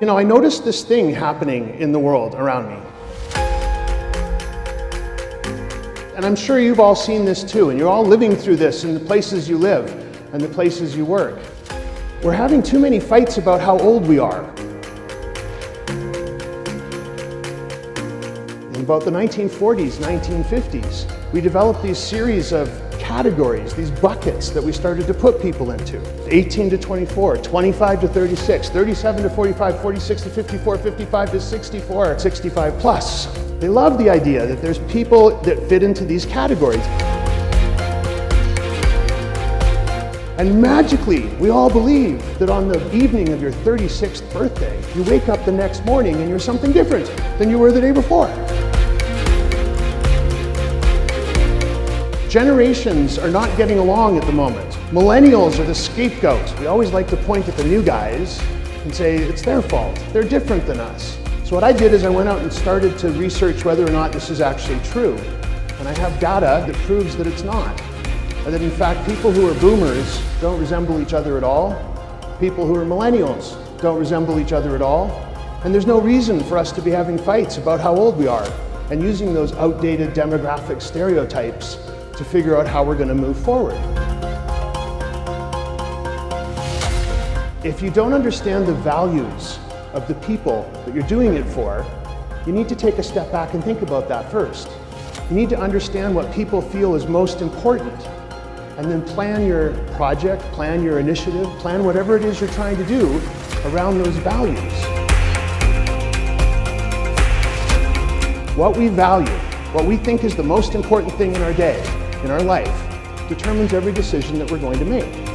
You know, I noticed this thing happening in the world around me. And I'm sure you've all seen this too, and you're all living through this in the places you live and the places you work. We're having too many fights about how old we are. In about the 1940s, 1950s, we developed these series of categories, these buckets that we started to put people into. 18 to 24, 25 to 36, 37 to 45, 46 to 54, 55 to 64, 65 plus. They love the idea that there's people that fit into these categories. And magically, we all believe that on the evening of your 36th birthday, you wake up the next morning and you're something different than you were the day before. Generations are not getting along at the moment. Millennials are the scapegoat. We always like to point at the new guys and say it's their fault. They're different than us. So what I did is I went out and started to research whether or not this is actually true. And I have data that proves that it's not. And that in fact, people who are boomers don't resemble each other at all. People who are millennials don't resemble each other at all. And there's no reason for us to be having fights about how old we are and using those outdated demographic stereotypes to figure out how we're going to move forward. If you don't understand the values of the people that you're doing it for, you need to take a step back and think about that first. You need to understand what people feel is most important, and then plan your project, plan your initiative, plan whatever it is you're trying to do around those values. What we value, what we think is the most important thing in our day, in our life, determines every decision that we're going to make.